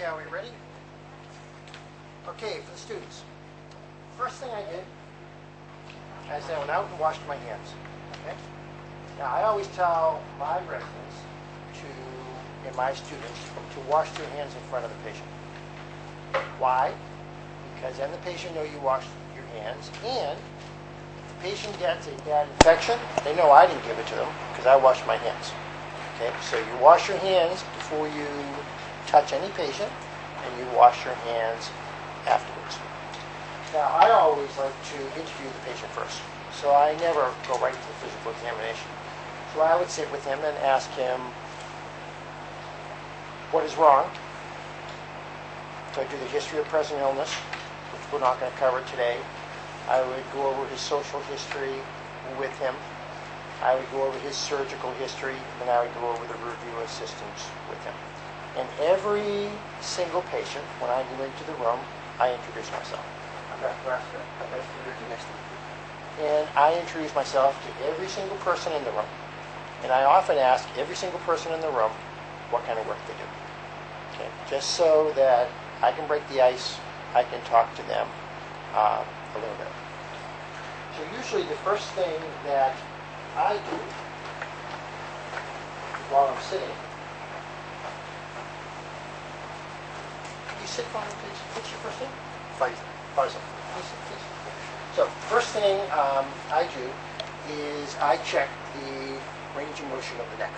are we ready? Okay, for the students. First thing I did, I said I went out and washed my hands. Okay? Now I always tell my residents and my students to wash their hands in front of the patient. Why? Because then the patient knows you washed your hands, and if the patient gets a bad infection, they know I didn't give it to them because I washed my hands. Okay, so you wash your hands before you touch any patient, and you wash your hands afterwards. Now, I always like to interview the patient first, so I never go right to the physical examination. So I would sit with him and ask him what is wrong. So I do the history of present illness, which we're not going to cover today. I would go over his social history with him. I would go over his surgical history, and then I would go over the review of systems with him. And every single patient, when I go into the room, I introduce myself. I'm Dr. Frassica. Nice to meet you. Nice to meet you. And I introduce myself to every single person in the room. And I often ask every single person in the room what kind of work they do. Okay, just so that I can break the ice, I can talk to them a little bit. So usually the first thing that I do while I'm sitting, can you sit for me, please? What's your first name? Faisal. Please. So first thing I do is I check the range of motion of the neck.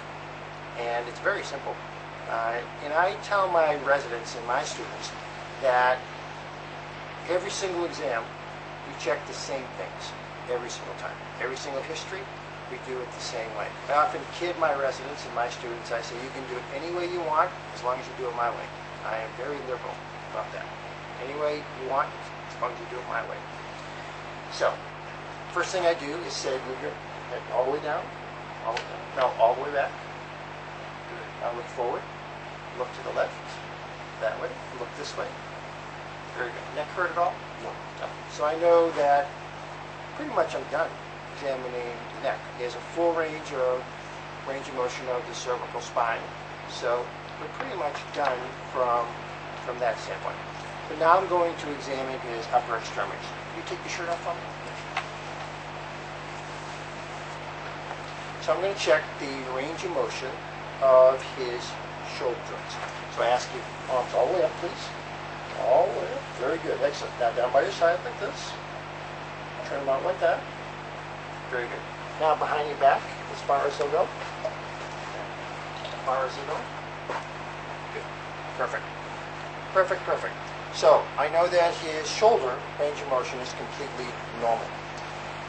And it's very simple. And I tell my residents and my students that every single exam, we check the same things every single time. Every single history, we do it the same way. I often kid my residents and my students. I say, you can do it any way you want, as long as you do it my way. I am very liberal about that. Any way you want, as long as you do it my way. So, first thing I do is say, move your head all the way down, all the way down. No, all the way back. Good. Now look forward, look to the left, that way, look this way. Very good. Neck hurt at all? No. So I know that pretty much I'm done examining the neck. There's a full range of motion of the cervical spine. So we're pretty much done from that standpoint. So now I'm going to examine his upper extremities. Can you take your shirt off for me? So I'm going to check the range of motion of his shoulder joints. So I ask you, arms all the way up, please. All the way up. Very good. Excellent. Now down by your side like this. Turn them out like that. Very good. Now behind your back, as far as they'll go. As far as they'll go. Good. Perfect. Perfect, perfect. So I know that his shoulder range of motion is completely normal.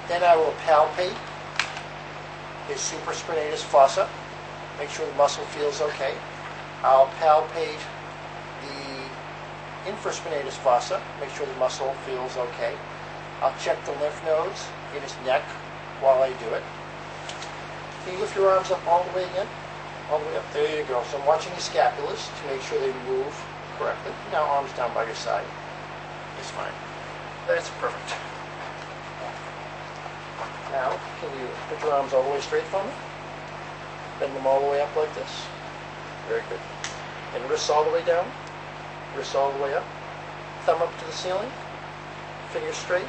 Then I will palpate his supraspinatus fossa. Make sure the muscle feels okay. I'll palpate the infraspinatus fossa. Make sure the muscle feels okay. I'll check the lymph nodes in his neck while I do it. Can you lift your arms up all the way again? All the way up. There you go. So I'm watching the scapulas to make sure they move correctly. Now arms down by your side. It's fine. That's perfect. Now, can you put your arms all the way straight for me? Bend them all the way up like this. Very good. And wrists all the way down. Wrists all the way up. Thumb up to the ceiling. Fingers straight.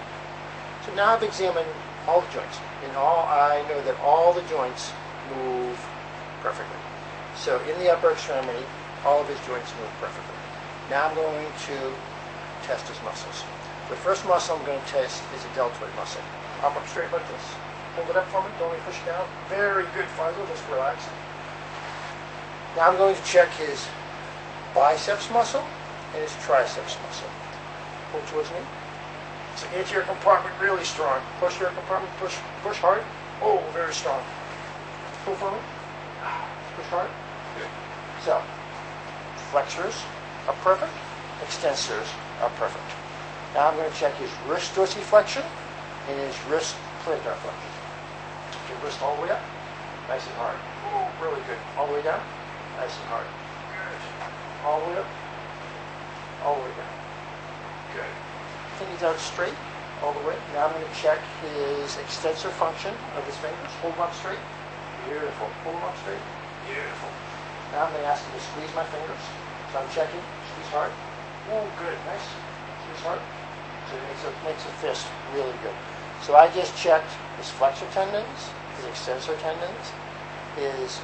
So now I've examined all the joints. And I know that all the joints move perfectly. So in the upper extremity, all of his joints move perfectly. Now I'm going to test his muscles. The first muscle I'm going to test is a deltoid muscle. Arm up straight like this. Hold it up for me. Don't let me push it down. Very good, Faisal. Just relax. Now I'm going to check his biceps muscle and his triceps muscle. Pull towards me. So anterior compartment really strong. Posterior compartment, push hard. Oh, very strong. Pull for me. Push hard. Good. So, flexors are perfect. Extensors are perfect. Now I'm going to check his wrist dorsiflexion and his wrist plantar flexion. Okay, wrist all the way up. Nice and hard. Oh, really good. All the way down. Nice and hard. Good. All the way up. All the way down. Good. Fingers out straight, all the way. Now I'm going to check his extensor function of his fingers. Hold them up straight. Beautiful. Pull them up straight. Beautiful. Now I'm going to ask him to squeeze my fingers. So I'm checking. Squeeze heart. Oh, good, nice. See his heart? So it makes a fist really good. So I just checked his flexor tendons, his extensor tendons, his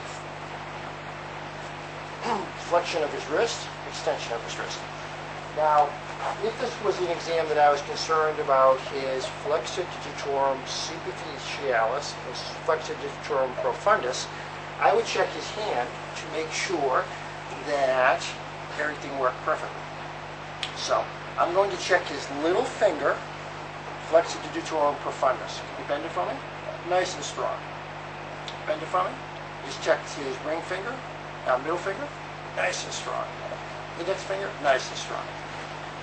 flexion of his wrist, extension of his wrist. Now, if this was an exam that I was concerned about his flexor digitorum superficialis, his flexor digitorum profundus, I would check his hand to make sure that everything worked perfectly. So, I'm going to check his little finger, flexor digitorum profundus. Can you bend it for me? Nice and strong. Bend it for me. Just check his ring finger, middle finger, nice and strong. Index finger, nice and strong.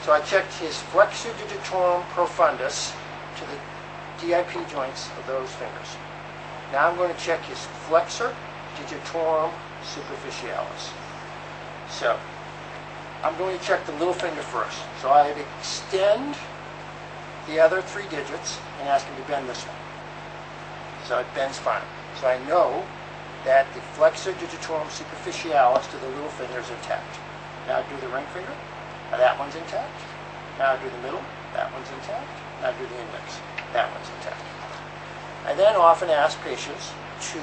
So I checked his flexor digitorum profundus to the DIP joints of those fingers. Now I'm going to check his flexor digitorum superficialis. So I'm going to check the little finger first. So I extend the other 3 digits and ask him to bend this one. So it bends fine. So I know that the flexor digitorum superficialis to the little finger is intact. Now do the ring finger. Now that one's intact. Now do the middle. That one's intact. Now do the index. That one's intact. I then often ask patients to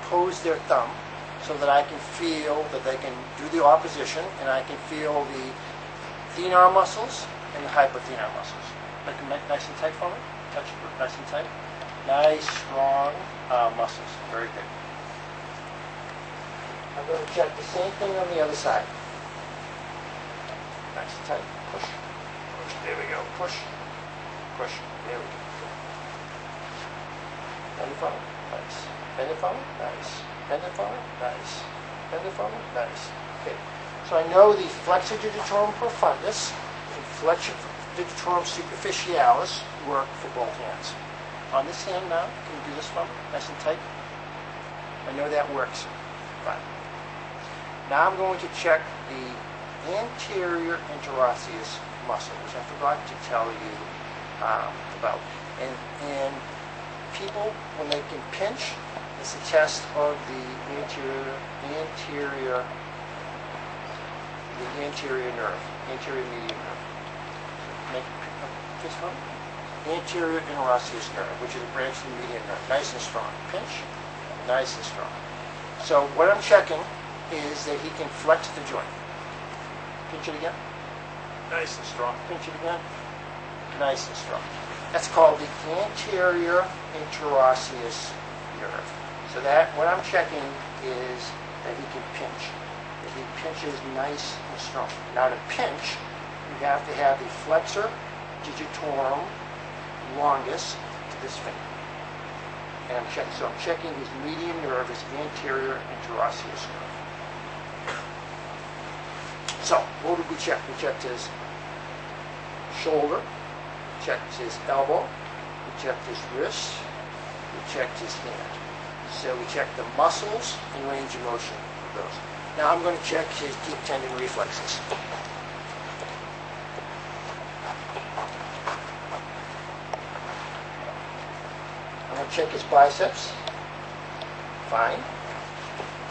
oppose their thumb so that I can feel that they can do the opposition and I can feel the thenar muscles and the hypothenar muscles. Make them nice and tight for me. Touch it nice and tight. Nice, strong muscles. Very good. I'm going to check the same thing on the other side. Nice and tight. Push. Push. There we go. Push. Push. There we go. Bend it forward. Nice. Bend it forward. Nice. Bend it forward. Nice. Bend it forward. Nice. Okay. So I know the flexor digitorum profundus and flexor digitorum superficialis work for both hands. On this hand now, can you do this for me? Nice and tight. I know that works. Fine. Now I'm going to check the anterior interosseous muscle, which I forgot to tell you about. And people, when they can pinch, it's a test of the anterior nerve, anterior median nerve. Make fist one. Anterior interosseous nerve, which is a branch of the median nerve. Nice and strong. Pinch. Nice and strong. So what I'm checking is that he can flex the joint. Pinch it again. Nice and strong. Pinch it again. Nice and strong. That's called the anterior interosseous nerve. So that what I'm checking is that he can pinch. That he pinches nice and strong. Now to pinch, you have to have the flexor digitorum longus to this finger. And I'm checking his median nerve, his anterior interosseous nerve. So, what did we check? We checked his shoulder, we checked his elbow, we checked his wrist, we checked his hand. So we checked the muscles and range of motion of those. Now I'm going to check his deep tendon reflexes. I'm going to check his biceps. Fine.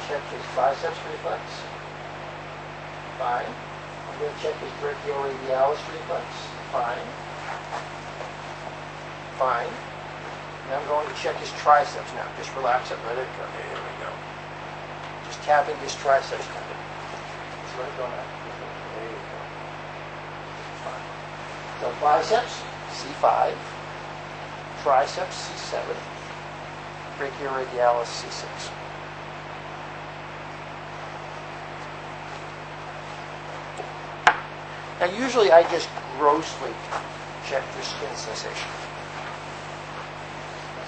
Check his biceps reflex. Fine. I'm going to check his brachioradialis reflex. Fine. Fine. And I'm going to check his triceps now. Just relax it, let it go. There we go. Just tapping his triceps tendon. Just let it go now. There you go. Fine. So biceps, C5. Triceps, C7. Brachioradialis, C6. Now usually I just grossly check for skin sensation.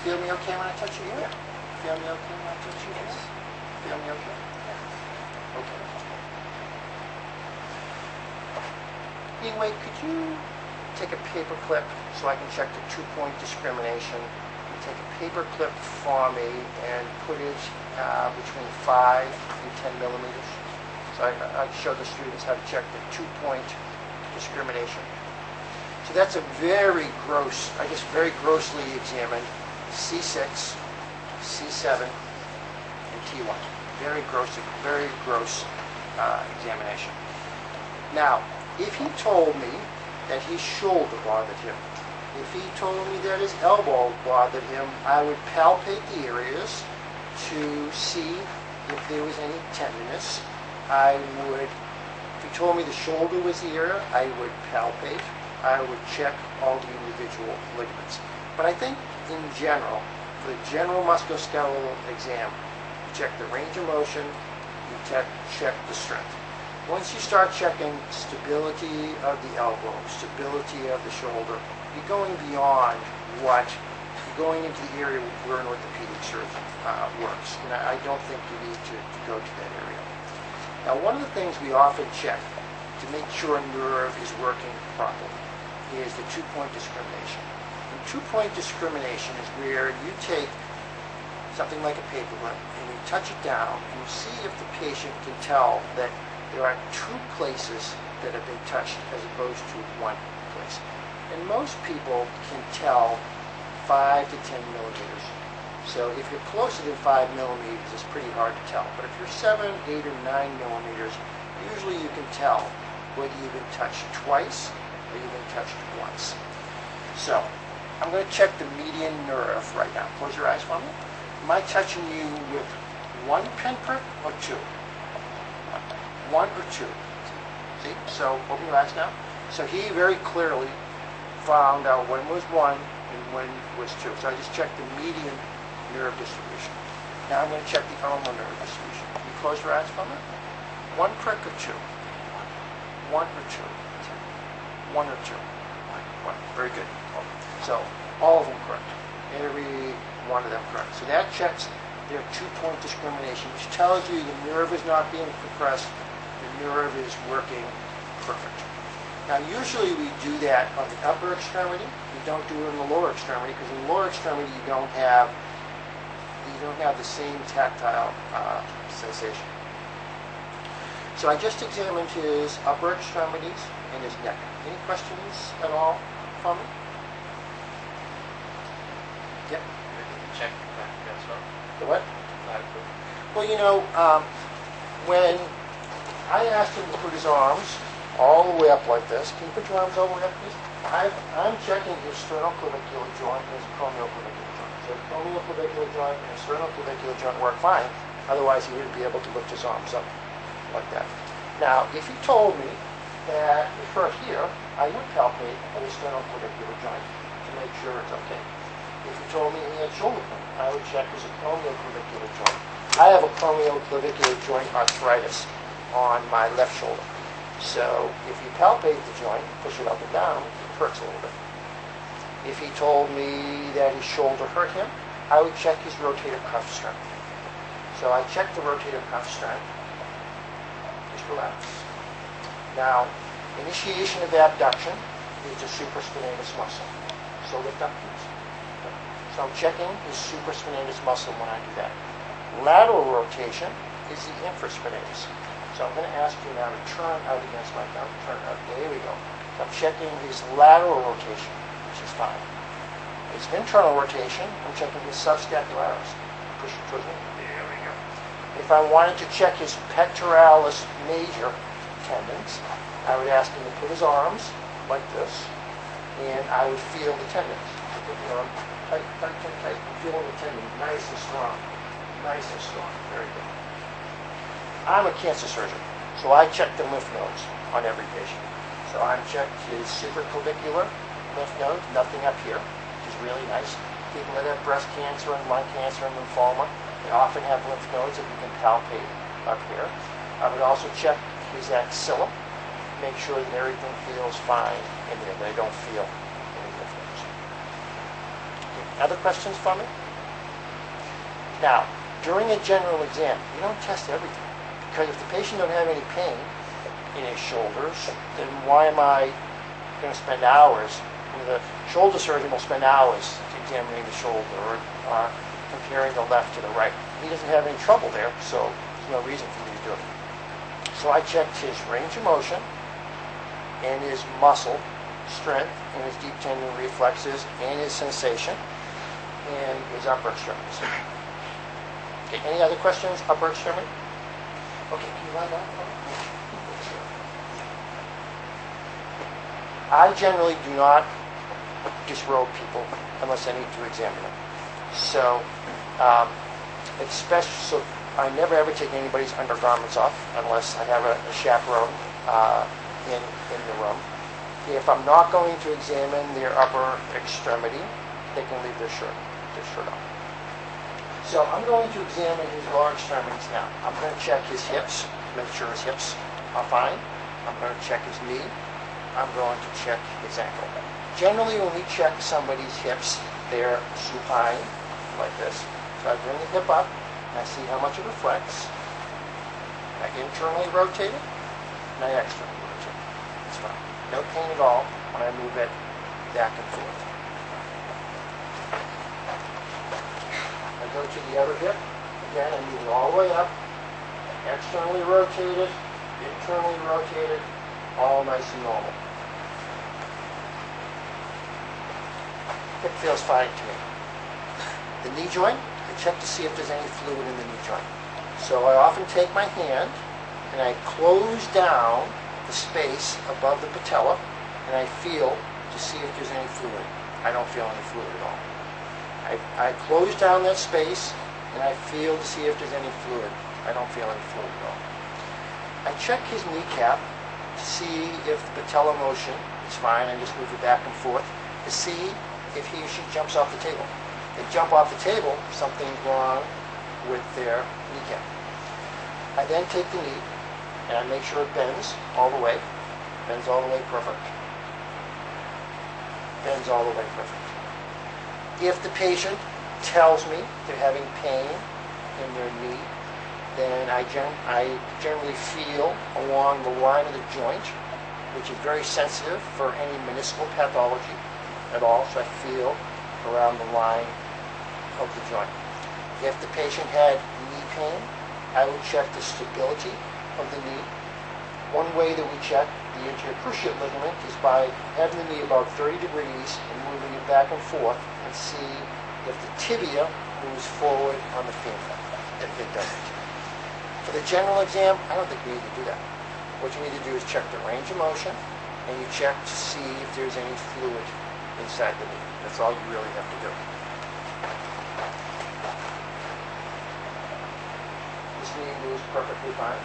Feel me okay when I touch you here? Feel me okay when I touch you here? Feel me okay? Okay. Anyway, could you take a paper clip so I can check the 2-point discrimination? You take a paper clip for me and put it between 5 and 10 millimeters. So I show the students how to check the 2-point discrimination. So that's a very gross, I guess very grossly examined C6, C7, and T1. Very gross examination. Now, if he told me that his shoulder bothered him, if he told me that his elbow bothered him, I would palpate the areas to see if there was any tenderness. If he told me the shoulder was the area, I would palpate. I would check all the individual ligaments. But I think in general, for the general musculoskeletal exam, you check the range of motion, you check the strength. Once you start checking stability of the elbow, stability of the shoulder, you're going beyond you're going into the area where an orthopedic surgeon works. And I don't think you need to go to that area. Now, one of the things we often check to make sure a nerve is working properly is the two-point discrimination. And two-point discrimination is where you take something like a paperclip and you touch it down and you see if the patient can tell that there are two places that have been touched as opposed to one place. And most people can tell 5 to 10 millimeters. So if you're closer than 5 millimeters, it's pretty hard to tell. But if you're 7, 8, or 9 millimeters, usually you can tell whether you've been touched twice or you've been touched once. So I'm going to check the median nerve right now. Close your eyes for me. Am I touching you with one pinprick or two? One or two? See? So open your eyes now. So he very clearly found out when was one and when was two. So I just checked the median nerve distribution. Now I'm going to check the ulnar nerve distribution. Can you close your eyes for me? One prick or two? One or two? One or two? One. Very good. So all of them correct. Every one of them correct. So that checks their two-point discrimination, which tells you the nerve is not being compressed, the nerve is working perfect. Now usually we do that on the upper extremity. We don't do it in the lower extremity because in the lower extremity you don't have the same tactile sensation. So I just examined his upper extremities and his neck. Any questions at all for me? Yep. Check as well. The what? Well, when I asked him to put his arms all the way up like this, can you put your arms all the way up, please? I'm checking his sternoclavicular joint and his acromioclavicular joint. So the acromioclavicular joint and his sternoclavicular joint work fine. Otherwise, he wouldn't be able to lift his arms up like that. Now, if he told me that it hurt here, I would palpate the sternoclavicular joint to make sure it's okay. If he told me he had shoulder pain, I would check his acromioclavicular joint. I have acromioclavicular joint arthritis on my left shoulder. So if you palpate the joint, push it up and down, it hurts a little bit. If he told me that his shoulder hurt him, I would check his rotator cuff strength. So I check the rotator cuff strength. Just relax. Now, initiation of abduction is the supraspinatus muscle. So lift up, please. So I'm checking his supraspinatus muscle when I do that. Lateral rotation is the infraspinatus. So I'm going to ask you now to turn out against my thumb. Turn out. There we go. So I'm checking his lateral rotation, which is fine. His internal rotation, I'm checking his subscapularis. Push it towards me. There we go. If I wanted to check his pectoralis major tendons, I would ask him to put his arms like this, and I would feel the tendons. Put the arm tight, tight, tight, tight. I'm feeling the tendon nice and strong. Nice and strong. Very good. I'm a cancer surgeon, so I check the lymph nodes on every patient. So I've checked his supraclavicular lymph nodes, nothing up here, which is really nice. People that have breast cancer and lung cancer and lymphoma, they often have lymph nodes that you can palpate up here. I would also check his axilla, make sure that everything feels fine in there, that I don't feel any lymph nodes. Okay. Other questions for me? Now, during a general exam, you don't test everything. Because if the patient don't have any pain in his shoulders, then why am I going to spend hours? The shoulder surgeon will spend hours examining the shoulder or comparing the left to the right. He doesn't have any trouble there, so there's no reason for me to do it. So I checked his range of motion and his muscle strength and his deep tendon reflexes and his sensation and his upper extremities. Okay, any other questions? Upper extremity? Okay, can you lie down? I generally do not disrobe people unless I need to examine them. So, so I never ever take anybody's undergarments off unless I have a chaperone in the room. If I'm not going to examine their upper extremity, they can leave their shirt on. So I'm going to examine his lower extremities now. I'm going to check his hips, make sure his hips are fine. I'm going to check his knee. I'm going to check his ankle. Generally, when we check somebody's hips, they're supine, like this. So I bring the hip up, and I see how much it reflects. I internally rotate it, and I externally rotate it. It's fine. No pain at all when I move it back and forth. I go to the other hip. Again, I move it all the way up. Externally rotated, internally rotated, all nice and normal. Hip feels fine to me. The knee joint, I check to see if there's any fluid in the knee joint. So I often take my hand and I close down the space above the patella and I feel to see if there's any fluid. I don't feel any fluid at all. I close down that space and I feel to see if there's any fluid. I don't feel any fluid at all. I check his kneecap to see if the patella motion is fine. I just move it back and forth to see if he or she jumps off the table. If they jump off the table, something's wrong with their kneecap. I then take the knee and I make sure it bends all the way. Bends all the way perfect. Bends all the way perfect. If the patient tells me they're having pain in their knee, then I generally feel along the line of the joint, which is very sensitive for any meniscal pathology at all, so I feel around the line of the joint. If the patient had knee pain, I would check the stability of the knee. One way that we check the anterior cruciate ligament is by having the knee about 30 degrees and moving it back and forth and see if the tibia moves forward on the femur. If it doesn't. For the general exam, I don't think you need to do that. What you need to do is check the range of motion and you check to see if there's any fluid inside the knee. That's all you really have to do. This knee moves perfectly fine.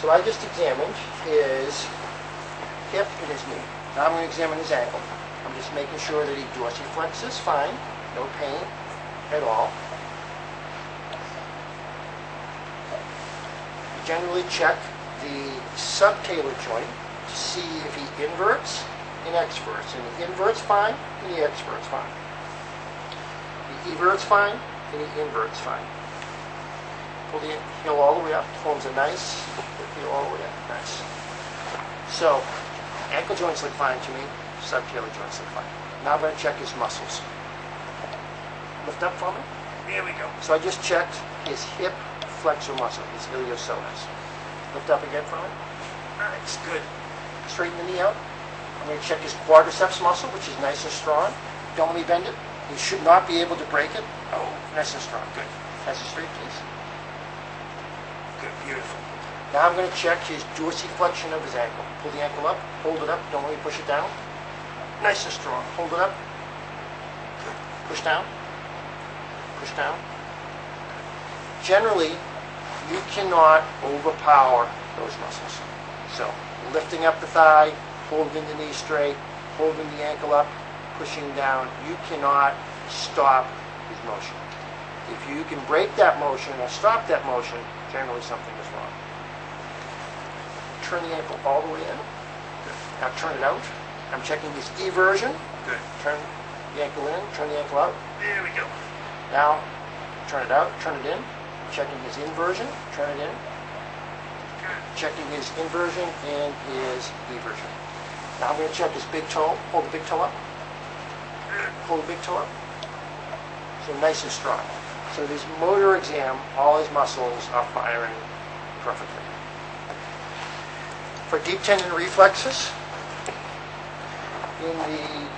So I just examined his hip and his knee. Now I'm going to examine his ankle. I'm just making sure that he dorsiflexes fine, no pain at all. Generally check the subtalar joint to see if he inverts and exverts. And he inverts fine, and he exverts fine. He everts fine, and he inverts fine. Pull the heel all the way up, forms a nice heel all the way up. Nice. So, ankle joints look fine to me, subtalar joints look fine. Now I'm going to check his muscles. Lift up for me. There we go. So I just checked his hip flexor muscle, his iliopsoas. Lift up again for me. Nice, good. Straighten the knee out. I'm going to check his quadriceps muscle, which is nice and strong. Don't let me bend it. You should not be able to break it. Oh, nice and strong. Good. Nice and straight, please. Good, beautiful. Now I'm going to check his dorsiflexion of his ankle. Pull the ankle up, hold it up, don't let me push it down. Nice and strong. Hold it up. Good. Push down. Push down. Generally, you cannot overpower those muscles. So, lifting up the thigh, holding the knee straight, holding the ankle up, pushing down, you cannot stop his motion. If you can break that motion or stop that motion, generally something is wrong. Turn the ankle all the way in. Good. Now turn it out. I'm checking his eversion. Good. Turn the ankle in, turn the ankle out. There we go. Now, turn it out, turn it in. Checking his inversion, turn it in. Good. Checking his inversion and his eversion. Now I'm going to check his big toe. Hold the big toe up. Hold the big toe up. So nice and strong. So this motor exam, all his muscles are firing perfectly. For deep tendon reflexes, in the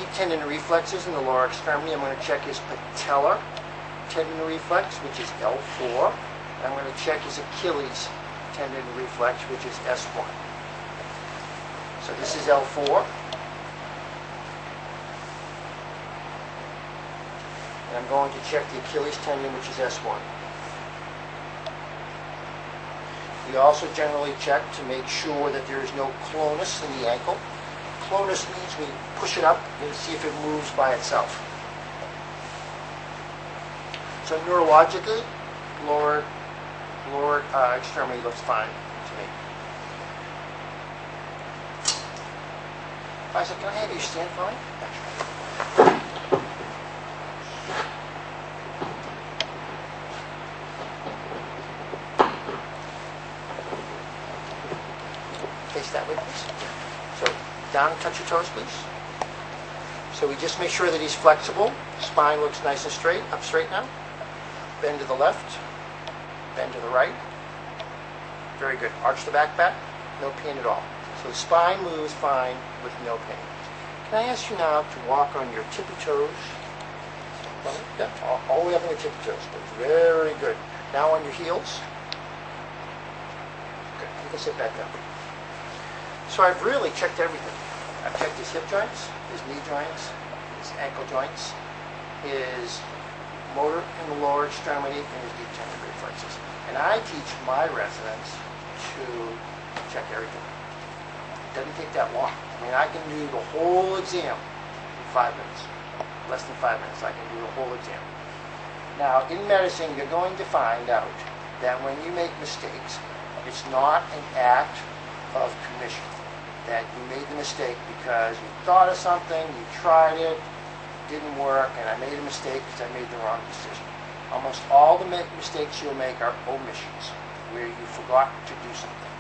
deep tendon reflexes in the lower extremity. I'm going to check his patellar tendon reflex, which is L4. And I'm going to check his Achilles tendon reflex, which is S1. So this is L4. And I'm going to check the Achilles tendon, which is S1. We also generally check to make sure that there is no clonus in the ankle. Clonus means we push it up and see if it moves by itself. So neurologically, lower extremity looks fine to me. I said, can I have you stand for me? Face that way, please. So down, touch your toes, please. So we just make sure that he's flexible. Spine looks nice and straight. Up straight now. Bend to the left. Bend to the right. Very good. Arch the back. No pain at all. So the spine moves fine with no pain. Can I ask you now to walk on your tippy toes? Yeah, all the way up on your tippy toes. Very good. Now on your heels. Good. You can sit back down. So I've really checked everything. I've checked his hip joints, his knee joints, his ankle joints, his motor in the lower extremity, and his deep tendon reflexes. And I teach my residents to check everything. It doesn't take that long. I mean, I can do the whole exam in 5 minutes. Less than 5 minutes, I can do the whole exam. Now, in medicine, you're going to find out that when you make mistakes, it's not an act of commission. That you made the mistake because you thought of something, you tried it, didn't work, and I made a mistake because I made the wrong decision. Almost all the mistakes you'll make are omissions, where you forgot to do something.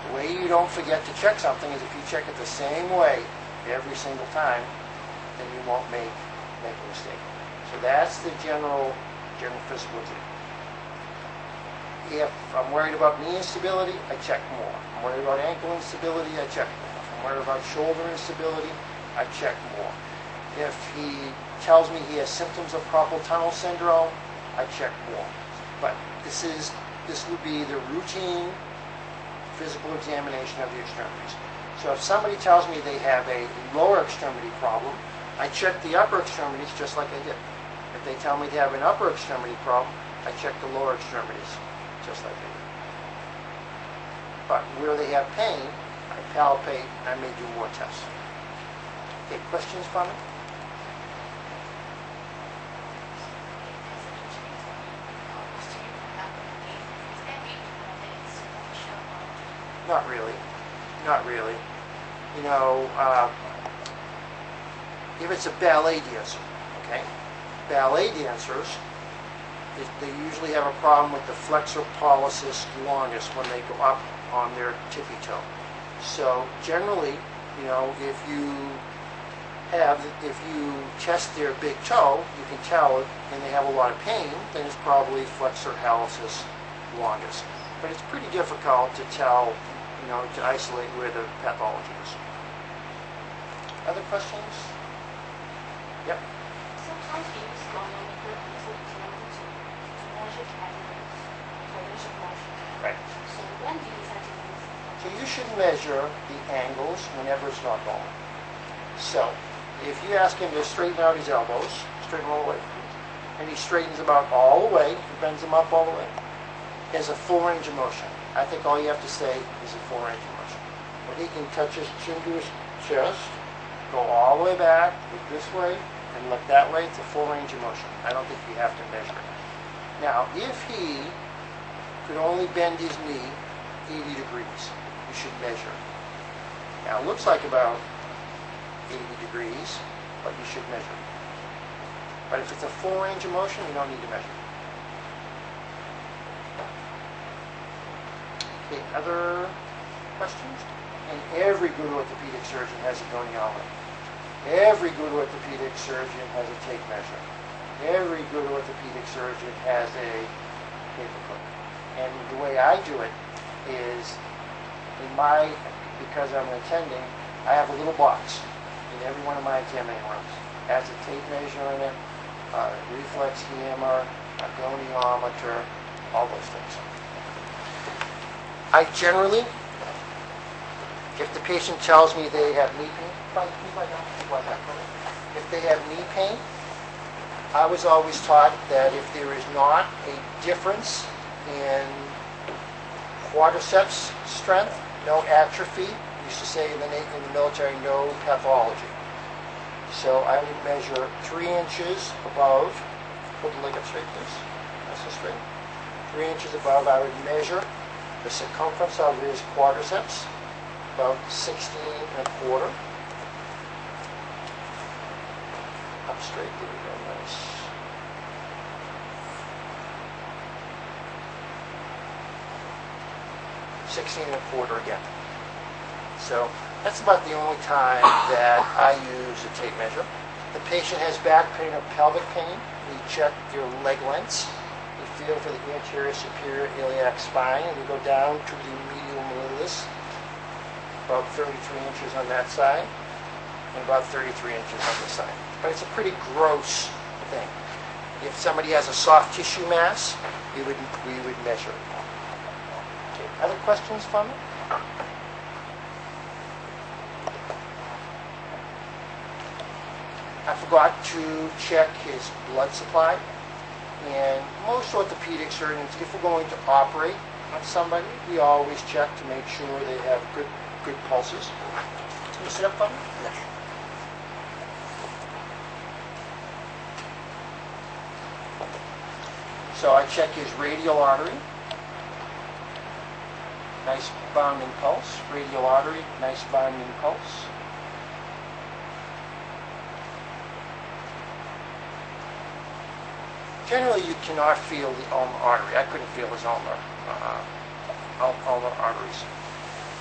The way you don't forget to check something is if you check it the same way every single time, then you won't make a mistake. So that's the general physical exam. If I'm worried about knee instability, I check more. If I'm worried about ankle instability, I check more. If I'm worried about shoulder instability, I check more. If he tells me he has symptoms of carpal tunnel syndrome, I check more. But this would be the routine physical examination of the extremities. So if somebody tells me they have a lower extremity problem, I check the upper extremities just like I did. If they tell me they have an upper extremity problem, I check the lower extremities just like they did. But where they have pain, I palpate and I may do more tests. Okay, questions from it? Not really. Not really. You know, if it's a ballet dancer, okay? Ballet dancers, they usually have a problem with the flexor pollicis longus when they go up on their tippy toe. So generally, you know, if you test their big toe, you can tell it, and they have a lot of pain, then it's probably flexor pollicis longus. But it's pretty difficult to tell, you know, to isolate where the pathology is. Other questions? Yep. Sometimes we use manometer and examination to measure categories for range of motion. Right. So when do you decide to use it? So you should measure the angles whenever it's not normal. So if you ask him to straighten out his elbows, straighten them all the way, and he straightens them out all the way, and bends them up all the way, he has a full range of motion. I think all you have to say is a full range of motion. When he can touch his chin to his chest, go all the way back, look this way, and look that way, it's a full range of motion. I don't think you have to measure it. Now, if he could only bend his knee 80 degrees, you should measure it. Now, it looks like about 80 degrees, but you should measure it. But if it's a full range of motion, you don't need to measure it. Okay, other questions? And every good orthopedic surgeon has a goniometer. Every good orthopedic surgeon has a tape measure. Every good orthopedic surgeon has a paperclip. And the way I do it is, because I'm attending, I have a little box. in every one of my examining rooms. Has a tape measure in it, a reflex hammer, a goniometer, all those things. I generally, if the patient tells me they have knee pain, if they have knee pain, I was always taught that if there is not a difference in quadriceps strength, no atrophy, used to say in the military, no pathology. So I would measure 3 inches above, hold the leg up straight please, nice and straight. 3 inches above, I would measure the circumference of his quadriceps, about 16 and a quarter. Up straight, there we go, nice. $16.25 again. So that's about the only time that I use a tape measure. The patient has back pain or pelvic pain. We check your leg lengths. We feel for the anterior superior iliac spine, and we go down to the medial malleolus, about 33 inches on that side, and about 33 inches on this side. But it's a pretty gross thing. If somebody has a soft tissue mass, we would measure it. Okay. Other questions from me? I forgot to check his blood supply, and most orthopedic surgeons, if we're going to operate on somebody, we always check to make sure they have good pulses. Can you sit up for me? Yes. So I check his radial artery. Nice bounding pulse. Radial artery, nice bounding pulse. Generally, you cannot feel the ulnar artery. I couldn't feel his ulnar arteries.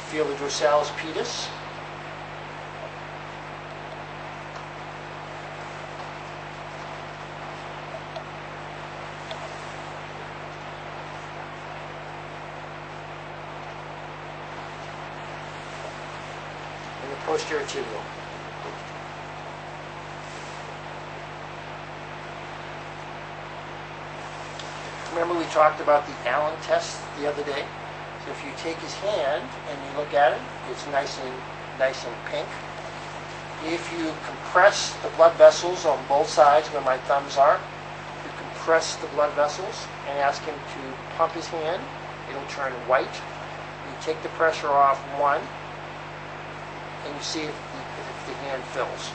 Feel the dorsalis pedis. And the posterior tibial. Remember we talked about the Allen test the other day? So if you take his hand and you look at it, it's nice and pink. If you compress the blood vessels on both sides where my thumbs are, you compress the blood vessels and ask him to pump his hand, it'll turn white. You take the pressure off one, and you see if the hand fills.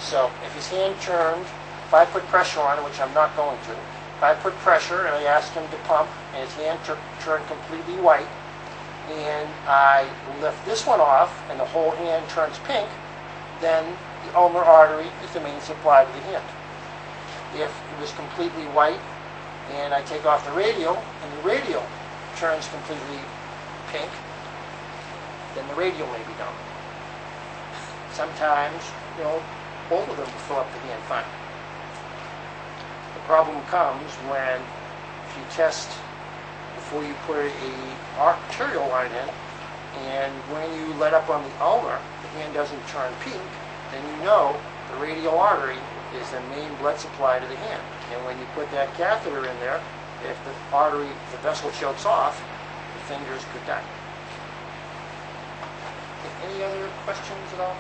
So if his hand turned, if I put pressure on it, which I'm not going to, if I put pressure and I ask him to pump and his hand turned completely white, and I lift this one off and the whole hand turns pink, then the ulnar artery is the main supply to the hand. If it was completely white and I take off the radial and the radial turns completely pink, then the radial may be dominant. Sometimes, both of them will fill up the hand fine. The problem comes when if you test before you put a arterial line in, and when you let up on the ulnar, the hand doesn't turn pink, then you know the radial artery is the main blood supply to the hand. And when you put that catheter in there, if the vessel chokes off, the fingers could die. Any other questions at all?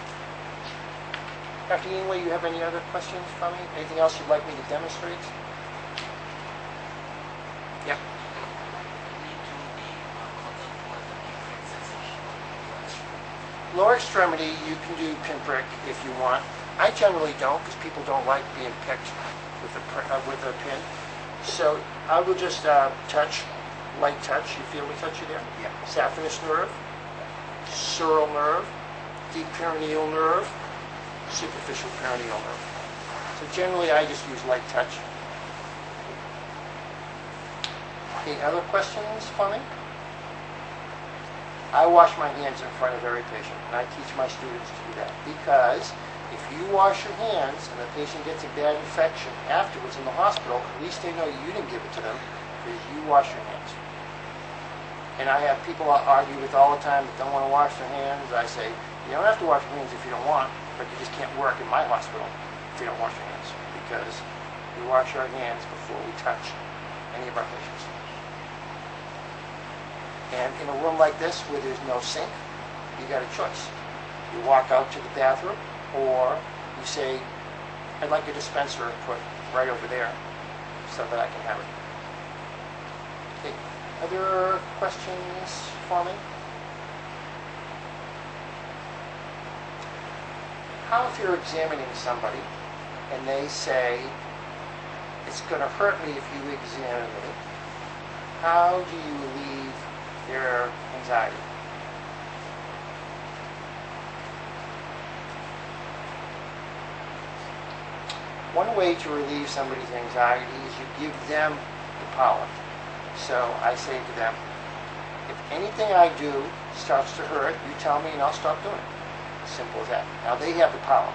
Dr. Inway, you have any other questions for me? Anything else you'd like me to demonstrate? Yeah. Lower extremity, you can do pinprick if you want. I generally don't because people don't like being picked with a pin. So I will just touch, light touch. You feel me touch you there? Yeah. Saphenous nerve, sural nerve, deep perineal nerve, superficial perineal nerve. So generally I just use light touch. Okay, other questions for me? I wash my hands in front of every patient, and I teach my students to do that because if you wash your hands and the patient gets a bad infection afterwards in the hospital, at least they know you didn't give it to them because you wash your hands. And I have people I argue with all the time that don't want to wash their hands. I say, you don't have to wash your hands if you don't want. but you just can't work in my hospital if you don't wash your hands, because we wash our hands before we touch any of our patients. And in a room like this where there's no sink, you got a choice. You walk out to the bathroom, or you say, I'd like a dispenser put right over there so that I can have it. Okay. Other questions for me? How if you're examining somebody and they say, it's going to hurt me if you examine me, how do you relieve their anxiety? One way to relieve somebody's anxiety is you give them the power. So I say to them, if anything I do starts to hurt, you tell me and I'll stop doing it. Simple as that. Now they have the power.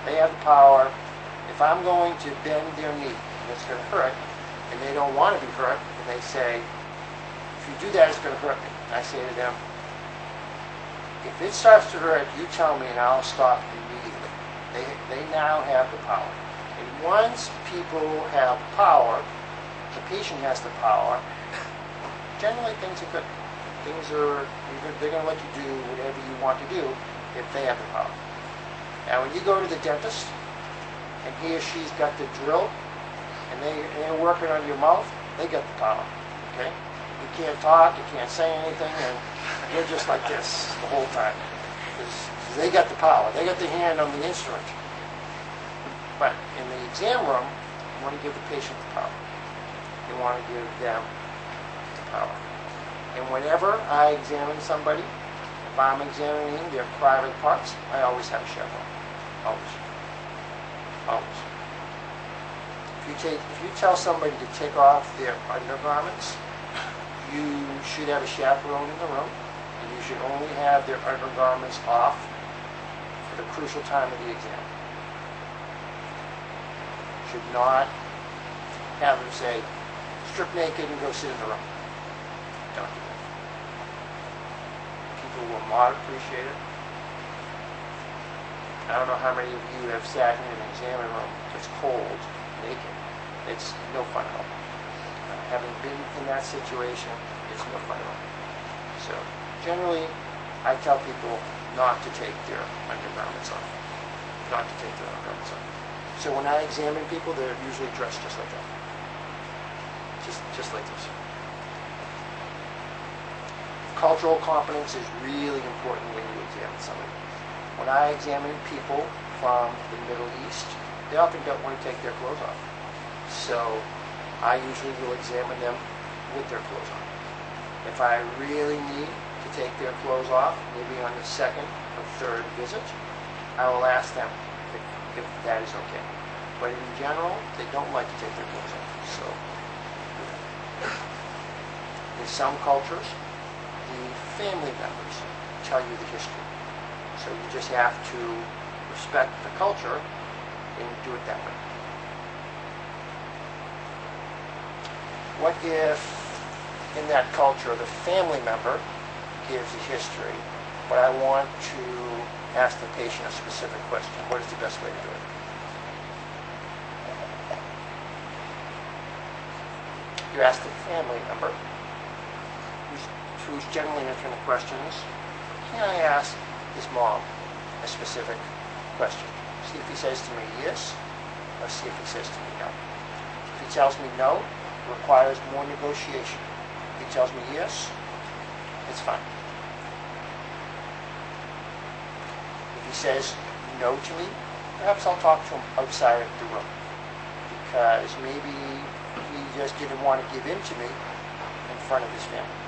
They have the power. If I'm going to bend their knee and it's going to hurt, and they don't want to be hurt, and they say, if you do that, it's going to hurt me. And I say to them, if it starts to hurt, you tell me and I'll stop immediately. They now have the power. And once people have power, the patient has the power, generally things are good. They're going to let you do whatever you want to do if they have the power. Now when you go to the dentist, and he or she's got the drill, and they're working on your mouth, they got the power, okay? You can't talk, you can't say anything, and you're just like this the whole time. Because they got the power. They got the hand on the instrument. But in the exam room, you want to give the patient the power. You want to give them the power. And whenever I examine somebody, if I'm examining their private parts, I always have a chaperone. Always. Always. If you tell somebody to take off their undergarments, you should have a chaperone in the room, and you should only have their undergarments off for the crucial time of the exam. Should not have them say, strip naked and go sit in the room. Don't do that. People will not appreciate it. I don't know how many of you have sat in an examining room that's cold, naked. It's no fun at all. Having been in that situation, it's no fun at all. So generally, I tell people not to take their undergarments off. Not to take their undergarments off. So when I examine people, they're usually dressed just like that. Just like this. Cultural competence is really important when you examine somebody. When I examine people from the Middle East, they often don't want to take their clothes off. So I usually will examine them with their clothes on. If I really need to take their clothes off, maybe on the second or third visit, I will ask them if that is okay. But in general, they don't like to take their clothes off. So in some cultures, the family members tell you the history. So you just have to respect the culture and do it that way. What if in that culture the family member gives a history, but I want to ask the patient a specific question? What is the best way to do it? You ask the family member, who's generally answering the questions, can I ask his mom a specific question? See if he says to me yes, or see if he says to me no. If he tells me no, it requires more negotiation. If he tells me yes, it's fine. If he says no to me, perhaps I'll talk to him outside of the room, because maybe he just didn't want to give in to me in front of his family.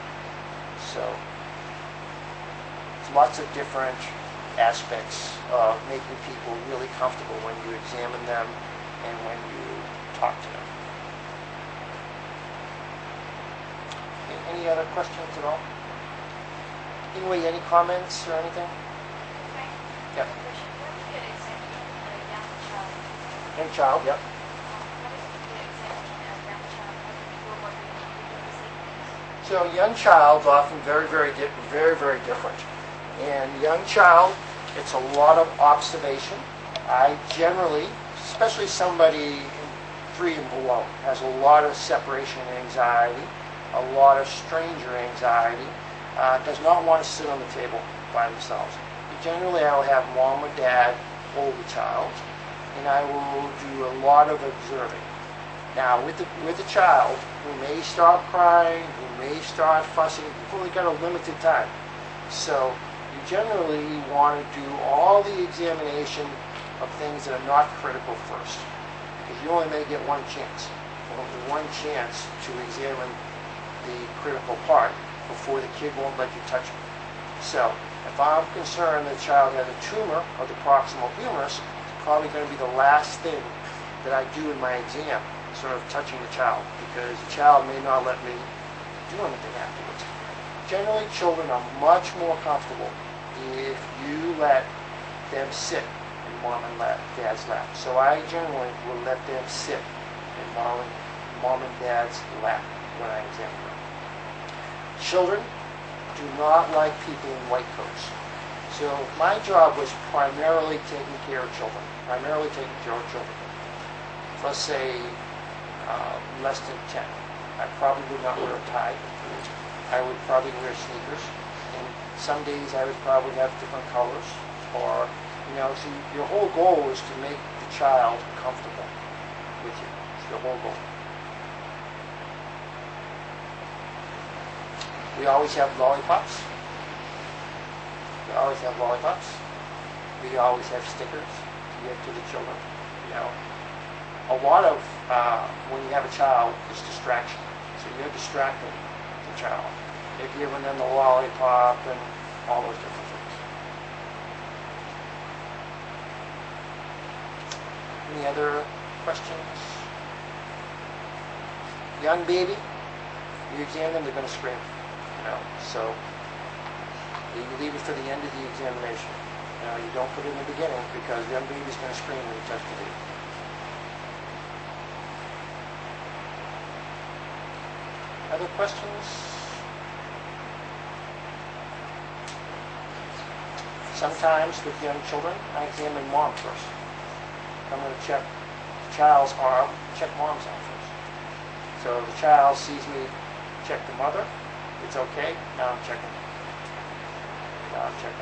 So there's lots of different aspects of making people really comfortable when you examine them and when you talk to them. Okay, any other questions at all? Anyway, any comments or anything? Okay. Yeah. Question. What if you get examined a young child? Young child, yeah. What if you get examined a young child before what they do the same things? So young child's often very, very different. And young child It's a lot of observation. I generally, especially somebody 3 and below, has a lot of separation anxiety, a lot of stranger anxiety, does not want to sit on the table by themselves. Generally, I will have mom or dad hold the child, and I will do a lot of observing. Now, with the child who may start crying, who may start fussing, you've only got a limited time. So you generally want to do all the examination of things that are not critical first, because you only may get one chance. Only one chance to examine the critical part before the kid won't let you touch it. So if I'm concerned that the child has a tumor of the proximal humerus, it's probably going to be the last thing that I do in my exam, sort of touching the child, because the child may not let me do anything afterwards. Generally, children are much more comfortable if you let them sit in mom and dad's lap. So I generally will let them sit in mom and dad's lap when I examine them. Children do not like people in white coats. So my job was primarily taking care of children. Let's say less than 10. I probably would not wear a tie. I would probably wear sneakers. And some days I would probably have different colors. Or, so your whole goal is to make the child comfortable with you. It's your whole goal. We always have lollipops. We always have stickers to give to the children. A lot of when you have a child is distraction. So you're distracting the child. You're giving them the lollipop and all those different things. Any other questions? Young baby, you examine them, they're going to scream. So you leave it for the end of the examination. You don't put it in the beginning, because the young baby's going to scream when you touch the baby. Other questions? Sometimes with young children, I examine mom first. I'm going to check the child's arm, check mom's arm first. So if the child sees me check the mother, it's okay. Now I'm checking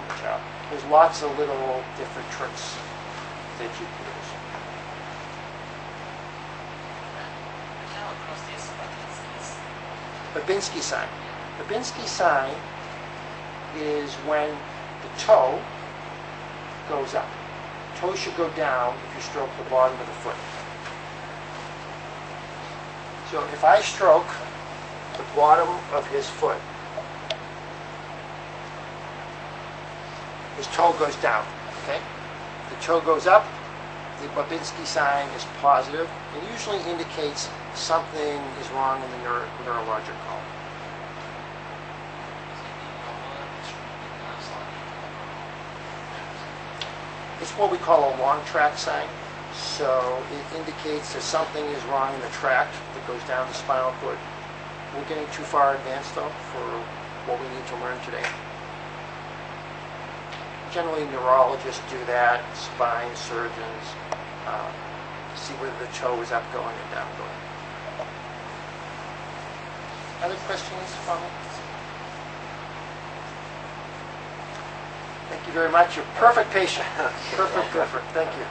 the child. There's lots of little different tricks that you can use. Babinski sign. Babinski sign is when the toe goes up. Toe should go down if you stroke the bottom of the foot. So if I stroke the bottom of his foot, his toe goes down, okay? The toe goes up, the Babinski sign is positive, and usually indicates something is wrong in the neurologic column. It's what we call a Longtrack sign. So it indicates that something is wrong in the tract that goes down the spinal cord. We're getting too far advanced, though, for what we need to learn today. Generally, neurologists do that, spine surgeons, see whether the toe is upgoing and downgoing. Other questions, comments? Thank you very much. You're a perfect patient. Perfect. Thank you.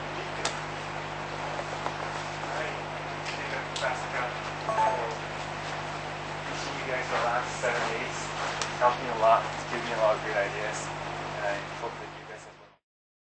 Frassica. Teaching you guys the last 7 days helped me a lot. It's given me a lot of great ideas, and I hope that